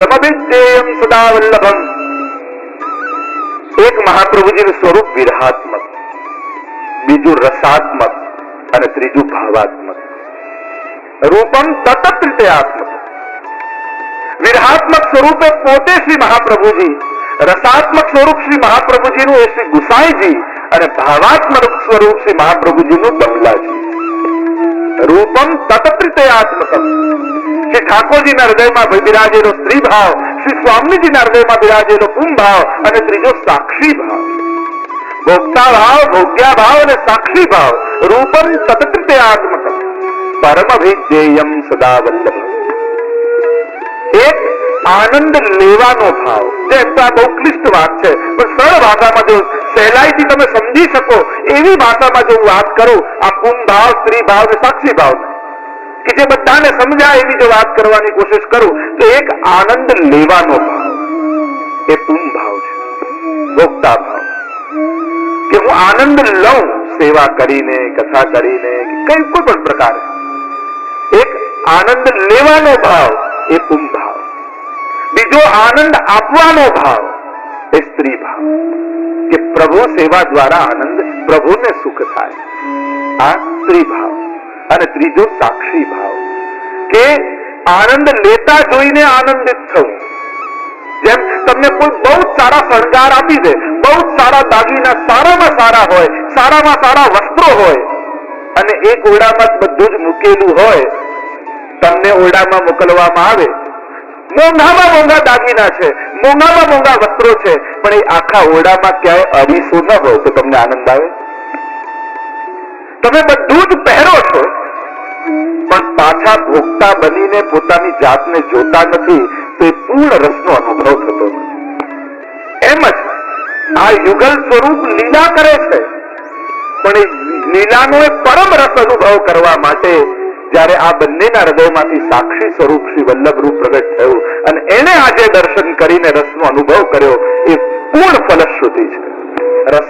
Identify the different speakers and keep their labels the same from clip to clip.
Speaker 1: પરમવિદ્યેયમ સદા વલ્લભમ. એક મહાપ્રભુજીનું સ્વરૂપ વિરહાત્મક, બીજું રસાત્મક અને ત્રીજું ભાવાત્મક. રૂપમ તત્ત્રિતયાત્મક. વિરહાત્મક સ્વરૂપે પોતે શ્રી મહાપ્રભુજી, રસાત્મક સ્વરૂપ શ્રી મહાપ્રભુજીનું એ શ્રી ગુસાઈજી અને ભાવાત્મક સ્વરૂપ શ્રી મહાપ્રભુજીનું બમલાજી. રૂપમ તત્ત્રિતયાત્મકમ. શ્રી ઠાકોરજીના હૃદયમાં બિરાજેલો સ્ત્રી ભાવ, શ્રી સ્વામીજીના હૃદયમાં બિરાજેલો પું ભાવ અને ત્રીજો સાક્ષી ભાવ. ભોક્તા ભાવ, ભોગ્યા ભાવ અને સાક્ષી ભાવ. રૂપમ તત્ત્રિતયાત્મકમ પરમવિદ્યેયમ સદા વલ્લભમ. એક આનંદ લેવાનો ભાવ, જે બહુ ક્લિષ્ટ વાત છે, પણ સરળ ભાષામાં જો સહેલાઈથી તમે સમજી શકો એવી ભાષામાં જો વાત કરું, આ પું ભાવ, સ્ત્રી ભાવ અને સાક્ષી ભાવ કે જે બધાને સમજાય એવી જો વાત કરવાની કોશિશ કરું તો એક આનંદ લેવાનો ભાવ એ પું ભાવ છે, ભોગતા ભાવ, કે હું આનંદ લઉં સેવા કરીને, કથા કરીને, કોઈ પણ પ્રકારે. એક આનંદ લેવાનો ભાવ એ પું ભાવ. બીજો આનંદ આપવાનો ભાવ એ સ્ત્રી ભાવ, કે પ્રભુ સેવા દ્વારા આનંદ, પ્રભુને સુખ થાય, આ સ્ત્રી ભાવ. અને ત્રીજો સાક્ષી ભાવ, કે આનંદ લેતા જોઈને આનંદિત થવું. જેમ તમને કોઈ બહુ સારા શણગાર આપી દે, બહુ સારા દાગીના, સારામાં સારા હોય, સારામાં સારા વસ્ત્રો હોય, અને એક ઓરડામાં બધું જ મૂકેલું હોય, તમને ઓરડામાં મોકલવામાં આવે, મોંઘામાં મોંઘા દાગીના છે, મોંઘામાં મોંઘા વસ્ત્રો છે, પણ એ આખા ઓરડામાં ક્યાંય અરીસો ન હોય તો તમને આનંદ આવે? તમે બધું જ પહેરો છો પણ પાછા ભોગતા બનીને પોતાની જાતને જોતા નથી, તો એ પૂર્ણ રસનો અનુભવ થતો નથી. એમ જ આ યુગલ સ્વરૂપ લીલા કરે છે, પણ એ લીલાનો એક પરમ રસ અનુભવ કરવા માટે જ્યારે આ બંનેના હૃદયમાંથી સાક્ષી સ્વરૂપ શ્રી વલ્લભ રૂપ પ્રગટ થયું અને એને આજે દર્શન કરીને રસનો અનુભવ કર્યો, એ પૂર્ણ ફલશ્રુતિ છે રસ.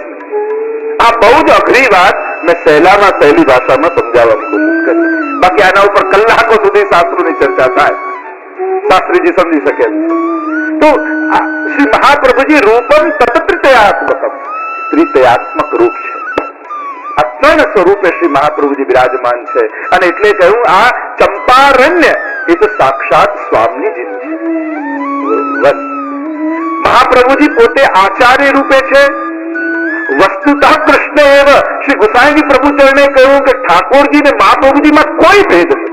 Speaker 1: આ બહુ જ અઘરી વાત મેં સહેલામાં સહેલી ભાષામાં સમજાવવાની કોશિશ કરી. બાકી આના ઉપર કલાકો સુધી શાસ્ત્રોની ચર્ચા થાય, શાસ્ત્રીજી સમજી શકે. તો શ્રી મહાપ્રભુજી રૂપમ તત્ત્રિતયાત્મકમ, ત્રિતયાત્મક રૂપ છે. આ ત્રણ સ્વરૂપે શ્રી મહાપ્રભુજી બિરાજમાન છે. અને એટલે કહ્યું આ ચંપારણ્ય એ તો સાક્ષાત સ્વામીજી છે. મહાપ્રભુજી પોતે આચાર્ય રૂપે છે. વસ્તુતઃ કૃષ્ણ એવ. શ્રી ગુસાઈજી પ્રભુ ચરણે કહ્યું કે ઠાકોરજી ને મહાપ્રભુજીમાં કોઈ ભેદ નથી,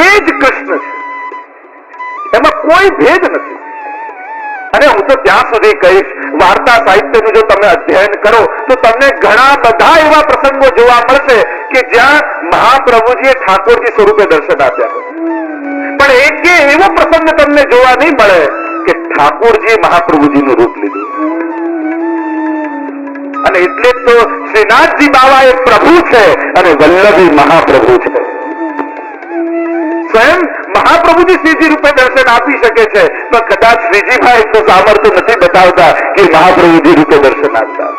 Speaker 1: એ જ કૃષ્ણ છે, એમાં કોઈ ભેદ નથી. અને હું તો ત્યાં સુધી કહીશ, વાર્તા સાહિત્યનું જો તમે અધ્યયન કરો તો તમને ઘણા બધા એવા પ્રસંગો જોવા મળશે કે જ્યાં મહાપ્રભુજીએ ઠાકોરજી સ્વરૂપે દર્શન આપ્યા, પણ એક એવો પ્રસંગ તમને જોવા નહીં મળે કે ઠાકોરજી મહાપ્રભુજીનું રૂપ લીધું. અને એટલે તો શ્રીનાથજી બાવા એ પ્રભુ છે અને વલ્લભી મહાપ્રભુ છે. સ્વયં મહાપ્રભુજી શ્રીજી રૂપે દર્શન આપી શકે છે, પણ કદાચ શ્રીજીભાઈ તો સામર્થ્ય નથી બતાવતા કે મહાપ્રભુજી રૂપે દર્શન આપતા.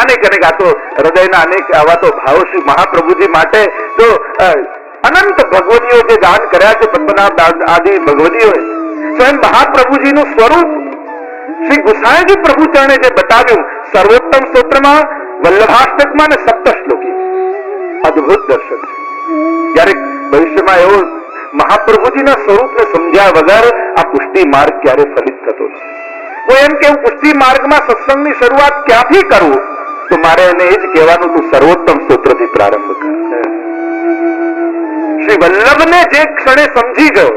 Speaker 1: અનેક અનેક આ તો હૃદયના અનેક આવા તો ભાવો શ્રી મહાપ્રભુજી માટે તો અનંત ભગવતીઓ જે ગાન કર્યા છે, પદ્મનાભ આદિ ભગવતીઓએ, સ્વયં મહાપ્રભુજીનું સ્વરૂપ શ્રી ગુસાઈજી પ્રભુ ચરણે જે બતાવ્યું સર્વોત્તમ સ્તોત્રમાં, વલ્લભાષ્ટકમાં અને સપ્ત શ્લોકી, અદ્ભુત દર્શન છે. ક્યારેક ભવિષ્યમાં એવો મહાપ્રભુજીના સ્વરૂપને સમજ્યા વગર આ પુષ્ટિ માર્ગ ક્યારે ફલિત થતો નથી. હું એમ કે પુષ્ટિ માર્ગમાં સત્સંગની શરૂઆત ક્યાંથી કરું, તો મારે એને એ જ કહેવાનું, તું સર્વોત્તમ સ્તોત્રથી પ્રારંભ કર. શ્રી વલ્લભને જે ક્ષણે સમજી ગયો,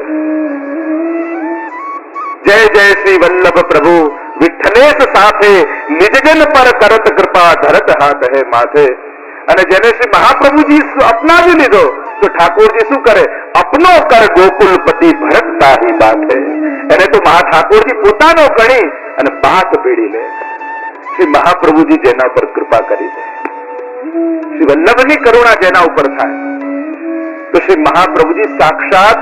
Speaker 1: જય જય શ્રી વલ્લભ પ્રભુ વિઠ્ઠલેશ સાથે નિજજન પર કરત કૃપા ધરત હાથ હે માથે. અને જેને શ્રી મહાપ્રભુજી અપનાવી લીધો તો ઠાકોરજી શું કરે? અપનો કર ગોકુલપતિ ભરત તાહી બાતે. એને તો મહા ઠાકોરજી પોતાનો ગણી અને બાત પીડી લે. શ્રી મહાપ્રભુજી જેના પર કૃપા કરી દે, શ્રી વલ્લભની કરુણા જેના ઉપર થાય, તો શ્રી મહાપ્રભુજી સાક્ષાત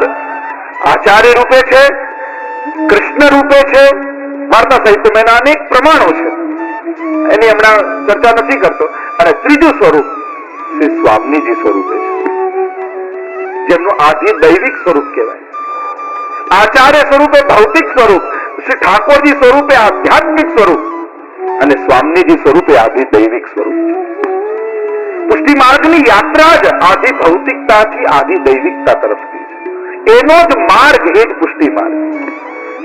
Speaker 1: આચાર્ય રૂપે છે, કૃષ્ણ રૂપે છે. વાર્તા સાહિત્યમાં એના અનેક પ્રમાણો છે, એની હમણાં ચર્ચા નથી કરતો. અને ત્રીજું સ્વરૂપ શ્રી સ્વામીજી સ્વરૂપે છે. જેમનું આદિ દૈવિક સ્વરૂપ કહેવાય. આચાર્ય સ્વરૂપે ભૌતિક સ્વરૂપ, શ્રી ઠાકોરજી સ્વરૂપે આધ્યાત્મિક સ્વરૂપ અને સ્વામીજી સ્વરૂપે આદિ દૈવિક સ્વરૂપ છે. પુષ્ટિ માર્ગની યાત્રા જ આદિ ભૌતિકતાથી આદિ દૈવિકતા તરફથી છે. એનો જ માર્ગ એ જ પુષ્ટિ માર્ગ.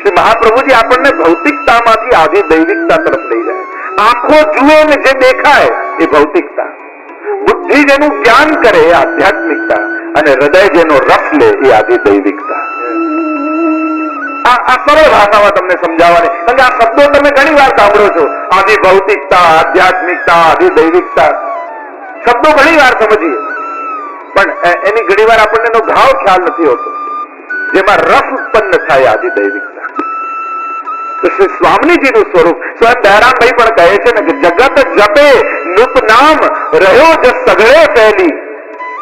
Speaker 1: શ્રી મહાપ્રભુજી આપણને ભૌતિકતામાંથી આદિ દૈવિકતા તરફ લઈ જાય. આંખો જુએ ને જે દેખાય એ ભૌતિકતા, બુદ્ધિ જેનું જ્ઞાન કરે એ આધ્યાત્મિકતા અને હૃદય જેનો રસ લે એ આદિ દૈવિકતા. આ સરળ ભાષામાં તમને સમજાવવાની, કારણ કે આ શબ્દો તમે ઘણી વાર સાંભળો છો. આદિ ભૌતિકતા, આધ્યાત્મિકતા, આદિ દૈવિકતા શબ્દો ઘણી વાર સમજીએ, પણ એની ઘણી વાર આપણને એનો ભાવ ખ્યાલ નથી હોતો. જેમાં રસ ઉત્પન્ન થાય આદિ દૈવિકતા. તો શ્રી સ્વામીજીનું સ્વરૂપ સ્વયં દયારામભાઈ પણ કહે છે ને કે જગત જપે નૃપ નામ રહ્યો જ સગળે ફેલી,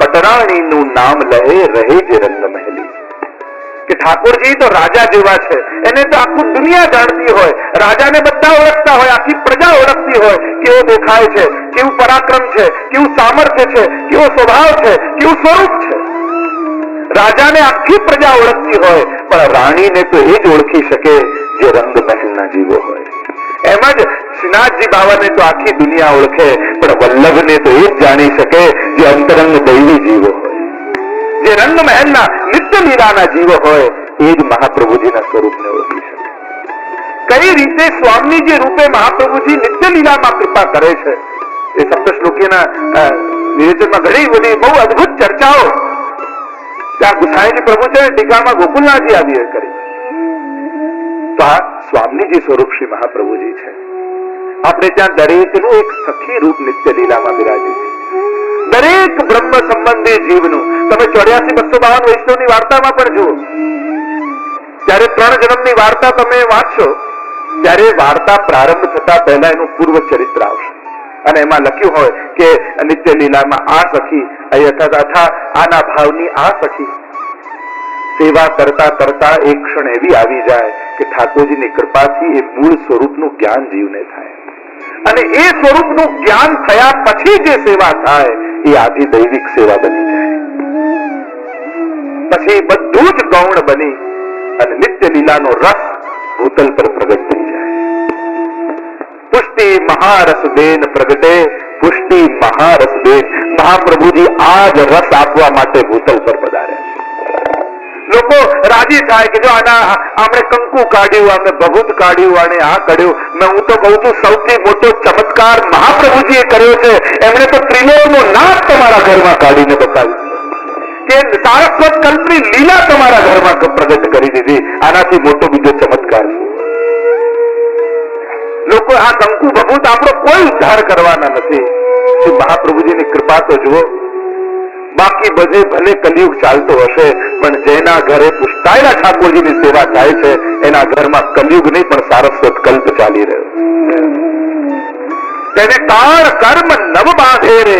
Speaker 1: પટરાણીનું નામ લહે રહે જ રંગ મહેલી. કે ઠાકોરજી તો રાજા જેવા છે, એને તો આખું દુનિયા જાણતી હોય, રાજાને બધા ઓળખતા હોય, આખી પ્રજા ઓળખતી હોય કેવો દેખાય છે, કેવું પરાક્રમ છે, કેવું સામર્થ્ય છે, કેવો સ્વભાવ છે, કેવું સ્વરૂપ છે. રાજાને આખી પ્રજા ઓળખતી હોય, પણ રાણીને તો એ જ ઓળખી શકે જે રંગ મહેલના જીવો હોય. એમ જ શ્રીનાથજી બાવાને તો આખી દુનિયા ઓળખે, પણ વલ્લભને તો એ જ જાણી શકે જે અંતરંગ દૈવી જીવો હોય, જે રંગ મહેલના નિત્ય લીલાના જીવો હોય એ જ મહાપ્રભુજીના સ્વરૂપને ઓળખી શકે. કઈ રીતે સ્વામીજી રૂપે મહાપ્રભુજી નિત્ય લીલામાં કૃપા કરે છે એ સપ્તશ્લોકીના વિવેચનમાં ઘણી બધી બહુ અદભુત ચર્ચાઓ ત્યાં ગુસાઈજી પ્રભુ છે ટીકામાં ગોકુલનાથજી આદિએ કરી. તો આ સ્વામીજી સ્વરૂપ શ્રી મહાપ્રભુજી છે. આપણે ત્યાં દરેકનું એક સખી રૂપ નિત્ય લીલામાં બિરાજે છે. દરેક બ્રહ્મ સંબંધી જીવનું તમે 84-252 વૈષ્ણવની વાર્તામાં પણ જુઓ, ત્યારે 3 જન્મની વાર્તા તમે વાંચશો ત્યારે વાર્તા પ્રારંભ થતા પહેલા એનું પૂર્વ ચરિત્ર આવશે અને એમાં લખ્યું હોય કે નિત્ય લીલામાં આ સખી અથા આના ભાવની આ સખી સેવા કરતા કરતા એક ક્ષણ એવી આવી જાય કે ઠાકોરજીની કૃપાથી એ મૂળ સ્વરૂપનું જ્ઞાન જીવને થાય અને એ સ્વરૂપનું જ્ઞાન થયા પછી જે સેવા થાય એ આદિ દૈવિક સેવા બની જાય. પછી બધું જ ગૌણ બની અને નિત્ય લીલાનો રસ ભૂતલ પર પ્રગટ થઈ જાય. પુષ્ટિ મહારસ બેન પ્રગટે, પુષ્ટિ મહારસ બેન. મહાપ્રભુજી આ જ રસ આપવા માટે ભૂતલ પર પધાર્યા. લોકો રાજી થાય કે જો આપણે કંકુ કાઢ્યું, આપણે ભભૂત કાઢ્યું અને આ કર્યું. હું તો કહું છું સૌથી મોટો ચમત્કાર મહાપ્રભુજીએ કર્યો છે. એમણે તો ત્રિલોકનો નાથ તમારા ઘરમાં કાઢીને બતાવ્યું કે સારસ્વત કલ્પની લીલા તમારા ઘરમાં પ્રગટ કરી દીધી. આનાથી મોટો બીજો ચમત્કાર છે. લોકો આ કંકુ ભભૂત આપણો કોઈ ઉદ્ધાર કરવાના નથી. મહાપ્રભુજીની કૃપા તો જુઓ. બાકી બધે ભલે કલિયુગ ચાલતો હશે, પણ જેના ઘરે પુષ્ટાયેલા ઠાકોરજીની સેવા થાય છે એના ઘરમાં કલિયુગ નહીં પણ સારસ્વત કલ્પ ચાલી રહ્યો. તેને કાળ કર્મ નવ બાંધે રે.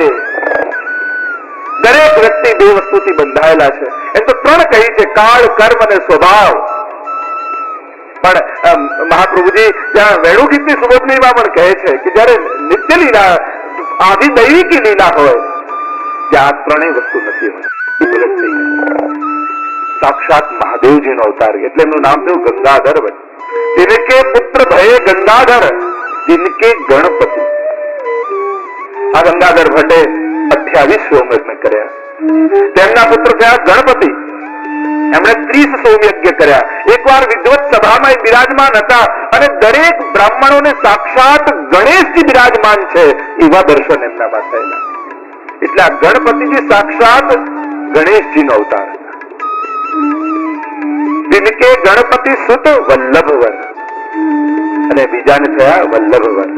Speaker 1: દરેક વ્યક્તિ બે વસ્તુથી બંધાયેલા છે. એ તો 3 કહી છે, કાળ, કર્મ અને સ્વભાવ. પણ મહાપ્રભુજી ત્યાં વેણુ ગીતની સુબોધનીમાં પણ કહે છે કે જયારે નિત્ય લીલા આદિ દૈવિકી લીલા હોય ત્યાં 3 વસ્તુ નથી હોય. સાક્ષાત મહાદેવજીનો અવતાર એટલે એમનું નામ થયું ગંગાધર. जिनके पुत्र भये गंगाधर, जिनके गणपति. આ ગંગાધર ભટ્ટે 28 સોમયજ્ઞ કર્યા. તેમના પુત્ર થયા ગણપતિ. એમણે 30 સોમયજ્ઞ કર્યા. એકવાર વિદ્વત સભામાં બિરાજમાન હતા અને દરેક બ્રાહ્મણોને સાક્ષાત ગણેશજી બિરાજમાન છે એવા દર્શન એમનામાં થયેલા. એટલે આ ગણપતિજી સાક્ષાત ગણેશજીનો અવતાર હતા. जिनके गणपति सुत वल्लभवर અને બીજાને થયા વલ્લભવર.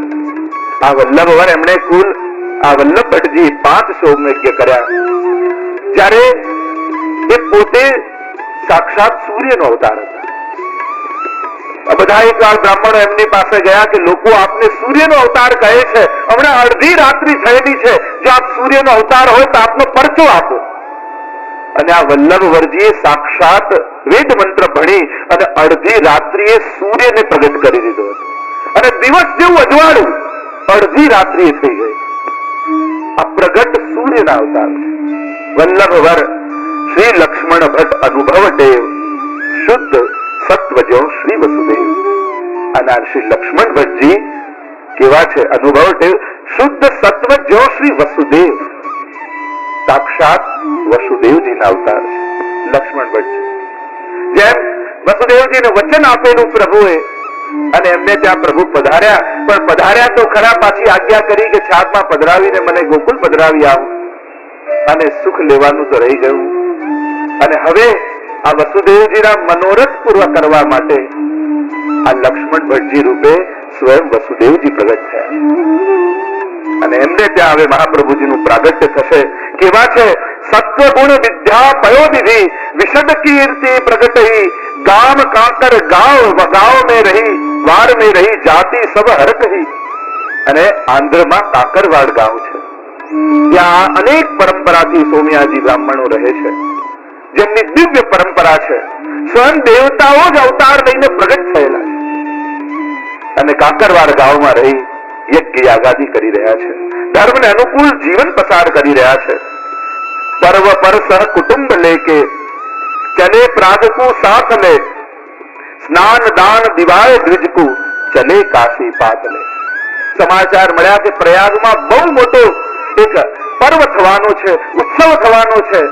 Speaker 1: આ વલ્લભવર એમણે કુલ આ વલ્લભ ભટ્ટજી 5 સોમયજ્ઞ કર્યા. જ્યારે એ પોતે સાક્ષાત સૂર્યનો અવતાર હતા. બધા એક વાર બ્રાહ્મણો એમની પાસે ગયા કે લોકો આપને સૂર્યનો અવતાર કહે છે, હમણાં અડધી રાત્રિ થયેલી છે, જો આપ સૂર્યનો અવતાર હોય તો આપનો પરચો આપો. અને આ વલ્લભવરજીએ સાક્ષાત વેદ મંત્ર ભણી અને અડધી રાત્રિએ સૂર્યને પ્રગટ કરી દીધો હતો. અને દિવસ જેવું અજવાળું અડધી રાત્રિએ થઈ ગઈ. આ પ્રગટ સૂર્યના અવતાર છે વલ્લભવર. શ્રી લક્ષ્મણ ભટ્ટ અનુભવ ટેવ શુદ્ધ સત્વજો શ્રી વસુદેવ. અને શ્રી લક્ષ્મણ ભટ્ટજી કેવા છે? અનુભવ ટેવ શુદ્ધ સત્વજો શ્રી વસુદેવ. સાક્ષાત વસુદેવજીના અવતાર છે લક્ષ્મણ ભટ્ટજી. જેમ વસુદેવજીને વચન આપેલું પ્રભુએ અને એમને ત્યાં પ્રભુ પધાર્યા, પણ પધાર્યા તો ખરા, પાછી આજ્ઞા કરી કે છાપમાં પધરાવીને મને ગોકુળ પધરાવી આવો, અને સુખ લેવાનું તો રહી ગયું. અને હવે આ વસુદેવજીના મનોરથ પૂર્ણ કરવા માટે આ લક્ષ્મણ ભટ્ટજી રૂપે સ્વયં વસુદેવજી પ્રગટ થયા અને એમને ત્યાં હવે મહાપ્રભુજીનું પ્રાગટ્ય થશે. કેવા છે? સત્વગુણ વિદ્યા પયોનિધિ વિશદ કીર્તિ પ્રગટહી ગામ કાંકર ગાંવ ગાંવ में रही वार में रही जाति सब हरकही. અને આંધ્રમાં કાકરવાડ ગામ છે, ત્યાં અનેક પરંપરાથી સોમયાજી બ્રાહ્મણો રહે છે, જેમની દિવ્ય પરંપરા છે. સ્વયં દેવતાઓ જ અવતાર લઈને પ્રગટ થયેલા છે અને કાકરવાડ ગામમાં રહી યજ્ઞ યાગાદી કરી રહ્યા છે, ધર્મને અનુકૂળ જીવન પસાર કરી રહ્યા છે. पर्व पर सह कुटुंब लेके चले प्राग को साथ ले स्नान दान दिवाय द्विज को चले काशी पात ले. સમાચાર મળ્યા કે પ્રયાગમાં બહુ મોટો એક પર્વ થવાનો છે, ઉત્સવ થવાનો છે.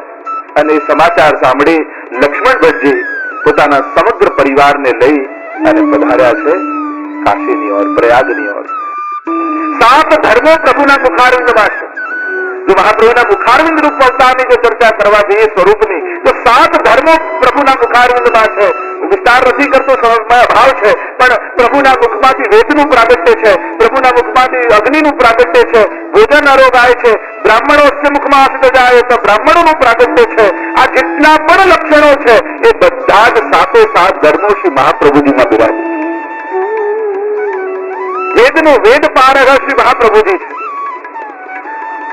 Speaker 1: અને એ સમાચાર સાંભળી લક્ષ્મણ ભટ્ટજી પોતાના સમગ્ર પરિવારને લઈ અને પધાર્યા છે કાશીની ઓર, પ્રયાગની ઓર. 7 ધર્મો પ્રભુના મુખારવિંદમાં છે. જો મહાપ્રભુના મુખારવિંદ રૂપ અવતારની જો ચર્ચા કરવા જઈએ સ્વરૂપની, તો 7 ધર્મો પ્રભુના મુખારવિંદમાં છે. વિસ્તાર નથી કરતો, સમજમાં અભાવ છે, પણ પ્રભુના મુખમાંથી વેદનું પ્રાગટ્ય છે, પ્રભુના મુખમાંથી અગ્નિનું પ્રાગટ્ય છે, ભોજન આરોગાય છે, બ્રાહ્મણોસ્ય મુખમાં આસિત જાય તો બ્રાહ્મણોનું પ્રાગટ્ય છે. આ જેટલા પણ લક્ષણો છે એ બધા જ 7 ધર્મો શ્રી મહાપ્રભુજીમાં બિરાજે. વેદનું વેદ પારગ શ્રી મહાપ્રભુજી છે.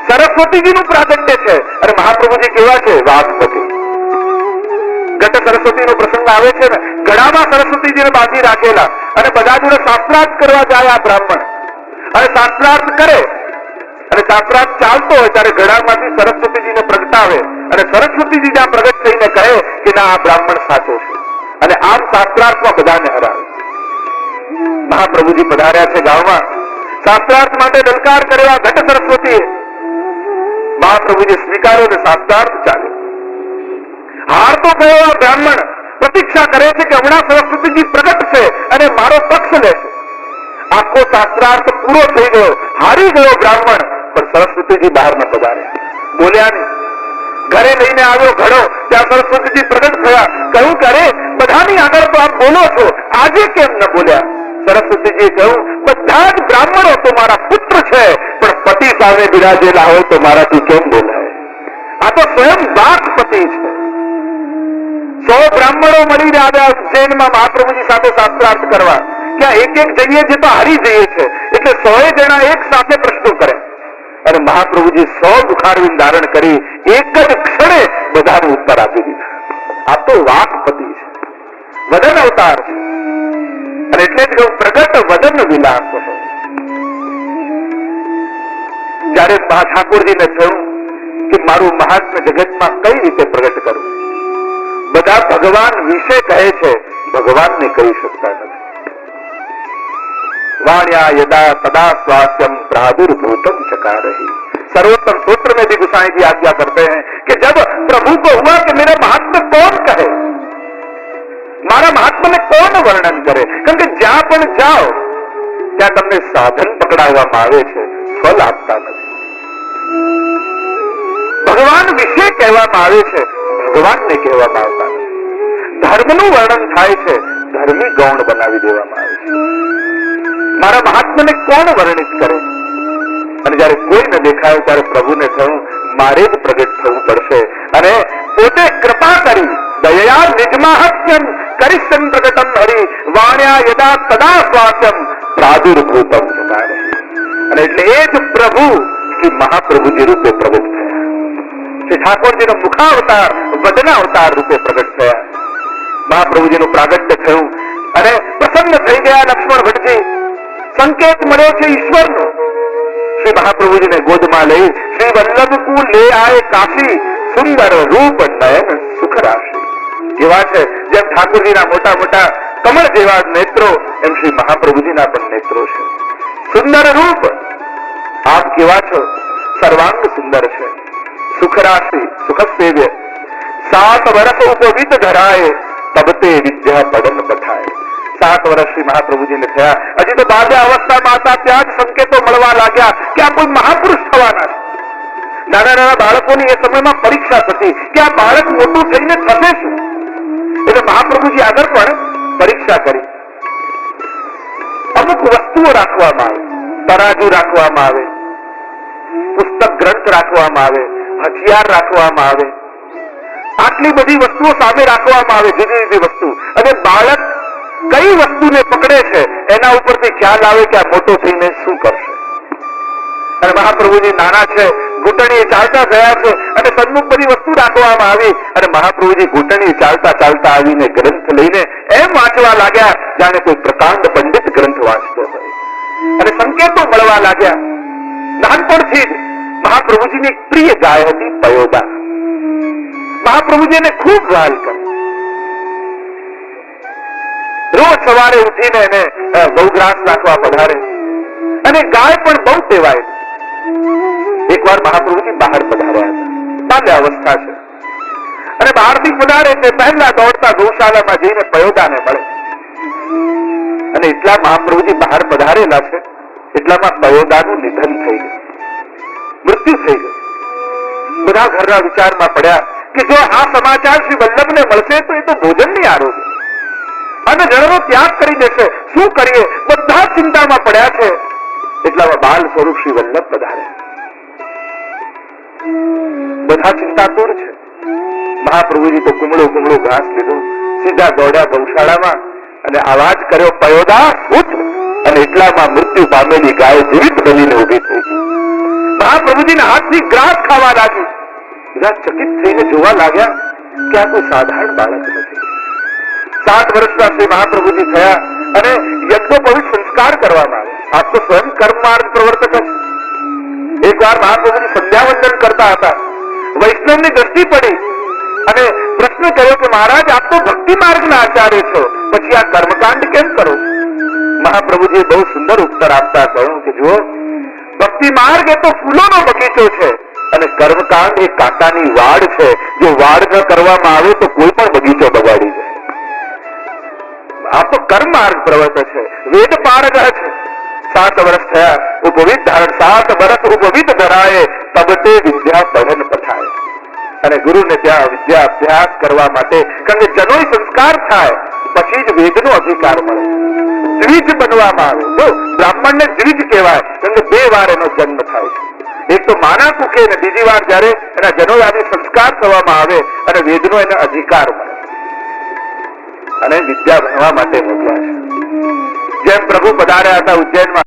Speaker 1: સરસ્વતીજીનું પ્રાગટ્ય છે અને મહાપ્રભુજી કેવા છે? વાઘપતિ. ઘટ સરસ્વતીનો પ્રસંગ આવે છે ને, ગળામાં સરસ્વતીજીને બાંધી રાખેલા અને બધા જોડે શાસ્ત્રાર્થ કરવા જાય આ બ્રાહ્મણ, અને શાસ્ત્રાર્થ કરે અને શાસ્ત્રાર્થ ચાલતો હોય ત્યારે ગળામાંથી સરસ્વતીજીને પ્રગટાવે અને સરસ્વતીજી જ્યાં પ્રગટ થઈને કહે કે ના, આ બ્રાહ્મણ સાચો છે, અને આમ શાસ્ત્રાર્થમાં બધાને હરાવે. મહાપ્રભુજી પધાર્યા છે ગામમાં, શાસ્ત્રાર્થ માટે દલકાર કરેલા ઘટ સરસ્વતીએ મહાપ્રભુજી સ્વીકાર્યો અને શાસ્ત્રાર્થ ચાલ્યો. હાર તો ગયો આ બ્રાહ્મણ, પ્રતીક્ષા કરે છે કે હમણાં સરસ્વતીજી પ્રગટ છે અને મારો પક્ષ લેશે. આખો શાસ્ત્રાર્થ પૂરો થઈ ગયો, હારી ગયો બ્રાહ્મણ, પણ સરસ્વતીજી બહાર ન પધાર્યા, બોલ્યા નહીં. ઘરે લઈને આવ્યો ઘડો, ત્યાં સરસ્વતીજી પ્રગટ થયા, કહ્યું કે અરે બધાની આગળ તો આપ બોલો છો, આજે કેમ ન બોલ્યા? સરસ્વતીજીએ કહ્યું, બધા જ બ્રાહ્મણો તો મારા પુત્ર છે, પણ પતિ સામે બિરાજેલા હોય તો મારાથી કેમ બોલાય? આ તો સ્વયં વાઘપતિ છે. 100 બ્રાહ્મણો મળીને આવ્યા ઉજ્જૈનમાં મહાપ્રભુજી સાથે શાસ્ત્રાર્થ કરવા. ક્યાં એક જઈએ છે તો હારી જઈએ છે, એટલે 100 જણા એક સાથે પ્રશ્નો કરે અને મહાપ્રભુજી 100 મુખારવિંદ ધારણ કરી એક જ ક્ષણે બધાનો ઉત્તર આપી દીધા. આ તો વાઘપતિ છે, વદન અવતાર છે. અને એટલે જ કહું, પ્રગટ વદન વિલાસ. જયારે ઠાકોરજીને થયું કે મારું મહાત્મ્ય જગતમાં કઈ રીતે પ્રગટ કરવું, બધા ભગવાન વિશે કહે છે, ભગવાનને કહી શકતા નથી. वाण्या यदा तदा स्वास्थ्यम प्रादुर्भूतम चकारहि. सर्वोत्तम सूत्र में भी गोसाई जी आज्ञा करते हैं कि जब प्रभु को हुआ कि मेरा महात्म्य कौन कहे, मारा महात्म्य में कौन वर्णन करे, કારણ કે જ્યાં પણ જાઓ ત્યાં તમને સાધન પકડાવવામાં આવે છે, ફલ આપતા નથી. ભગવાન વિશે કહેવામાં આવે છે, ભગવાનને કહેવામાં આવતા નથી. ધર્મનું વર્ણન થાય છે, ધર્મી ગૌણ બનાવી દેવામાં આવે છે. મારા મહાત્માને કોણ વર્ણિત કરે? અને જયારે કોઈ ન દેખાય ત્યારે પ્રભુને થયું મારે જ પ્રગટ થવું પડશે, અને પોતે કૃપા કરી દયા નિજમાહત્યમ કરિષ્યમ પ્રગટમ હરિ વાણ્યા યદા તદા સ્વાસ્યમ પ્રાદુર્ભૂતમ ચકારે. અને એટલે એ જ પ્રભુ શ્રી મહાપ્રભુજી રૂપે પ્રગટ થયા. શ્રી ઠાકોરજીનો મુખાવતાર વદનાવતાર રૂપે પ્રગટ થયા. મહાપ્રભુજીનું પ્રાગટ્ય થયું અને પ્રસન્ન થઈ ગયા લક્ષ્મણ ભટ્ટજી. સંકેત મળ્યો છે ઈશ્વરનો. શ્રી મહાપ્રભુજીને ગોદમાં લઈ શ્રી વલ્લભ કુ લે આય કાશી સુંદર રૂપ નયન સુખ રાશિ. કેવા છે? જેમ ઠાકોરજીના મોટા મોટા કમળ જેવા નેત્રો, એમ શ્રી મહાપ્રભુજીના પણ નેત્રો છે. સુંદર રૂપ, આપ કેવા છો? સર્વાંગ સુંદર છે. સુખ રાશિ, સુખ સેવ્ય. 7 વર્ષ ઉપવિત ધરાય, તબતે વિદ્યા પડન પઠાય. 7 વર્ષ શ્રી મહાપ્રભુજીને થયા, હજી તો બાલ્ય અવસ્થામાં હતા, ત્યાં જ સંકેતો મળવા લાગ્યા કે આ કોઈ મહાપુરુષ થવાના છે. નાના નાના બાળકોની એ સમયમાં પરીક્ષા થતી કે આ બાળક મોટું થઈને થશે શું. એટલે મહાપ્રભુજી આગળ પણ પરીક્ષા કરી. અમુક વસ્તુઓ રાખવામાં આવે, તરાજુ રાખવામાં આવે, પુસ્તક ગ્રંથ રાખવામાં આવે, હથિયાર રાખવામાં આવે, આટલી બધી વસ્તુઓ સામે રાખવામાં આવે, જુદી જુદી વસ્તુ. અને બાળક કઈ વસ્તુને પકડે છે એના ઉપરથી ખ્યાલ આવે કે આ મોટો થઈને શું કરશે. અને મહાપ્રભુજી નાના છે, ઘૂંટણીએ ચાલતા ગયા છે અને સન્મુખ બધી વસ્તુ રાખવામાં આવી, અને મહાપ્રભુજી ઘૂંટણીએ ચાલતા ચાલતા આવીને ગ્રંથ લઈને એમ વાંચવા લાગ્યા જાણે કોઈ પ્રકાંડ પંડિત ગ્રંથ વાંચતો હોય. અને સંકેતો મળવા લાગ્યા. નાનપણથી જ મહાપ્રભુજીની પ્રિય ગાય હતી પયોદા. મહાપ્રભુજીને ખૂબ વહાલ કરે. રોજ સવારે ઉઠીને એને ગૌગ્રાસ નાખવા પધારે, અને ગાય પણ બહુ સેવાય. એકવાર મહાપ્રભુજી બહાર પધાર્યા હતા, બાલ્ય અવસ્થા છે, અને બહારથી પધારે તે પહેલા દોડતા ગૌશાળામાં જઈને પયોદાને મળે. અને એટલા મહાપ્રભુજી બહાર પધારેલા છે એટલામાં પયોદાનું નિધન થઈ ગયું, મૃત્યુ થઈ ગયું. બધા ઘરના વિચારમાં પડ્યા કે જો આ સમાચાર શ્રી વલ્લભને મળશે તો એ તો ભોજનની આરોગ્ય અને જળનો ત્યાગ કરી દેશે, શું કરીએ? બધા ચિંતામાં પડ્યા છે. એટલામાં બાલ સ્વરૂપ શ્રી વલ્લભ પધારે. બધા ચિંતાતુર છે. મહાપ્રભુજી તો કુમળો કુમળો ઘાસ લીધું, સીધા દોડ્યા ગૌશાળામાં અને આવાજ કર્યો, પયોદા ઉઠ. અને એટલામાં મૃત્યુ પામેલી ગાય જીવિત બનીને ઉભી થઈ ગઈ. મહાપ્રભુજીના હાથથી ગ્રાસ ખાવા લાગી. બધા ચકિત થઈને જોવા લાગ્યા કે આ કોઈ સાધારણ બાળક નથી. 7 વર્ષના શ્રી મહાપ્રભુજી થયા અને યજ્ઞોપવિત સંસ્કાર કરવામાં આવ્યા. આપ તો સ્વયં કર્મ માર્ગ પ્રવર્તક છે. એકવાર મહાપ્રભુજી સંધ્યાવંદન કરતા હતા, વૈષ્ણવની દ્રષ્ટિ પડી અને પ્રશ્ન કર્યો કે મહારાજ આપ તો ભક્તિ માર્ગના આચાર્ય છો, પછી આ કર્મકાંડ કેમ કરો? મહાપ્રભુજીએ બહુ સુંદર ઉત્તર આપતા કહ્યું કે જુઓ, ભક્તિ માર્ગ એ તો ફૂલોનો બગીચો છે અને કર્મકાંડ એ કાંટાની વાડ છે. જો વાડ ન કરવામાં આવે તો કોઈ પણ બગીચો બગાડી જાય. આ તો કર્મ માર્ગ પ્રવર્તક છે, વેદ પારગ છે. 7 વર્ષ થયા, ઉપવિત ધારણ. 7 વર્ષ ઉપવિત ધરાય, તબતે વિદ્યા પડન પઠાય. અને ગુરુને ત્યાં વિદ્યા અભ્યાસ કરવા માટે, કારણ કે જનોય સંસ્કાર થાય પછી જ વેદનો અધિકાર મળે. દ્વિજ બનવામાં આવે. જો બ્રાહ્મણને દ્વિજ કહેવાય, કારણ કે 2 વાર એનો જન્મ થાય છે. એક તો માના કુખે અને બીજી વાર જયારે એના જનોય આદિ સંસ્કાર કરવામાં આવે અને વેદનો એને અધિકાર મળે અને વિદ્યા ભણવા માટે મોકલ્યા છે. જેમ પ્રભુ પધાર્યા હતા ઉજ્જૈનમાં,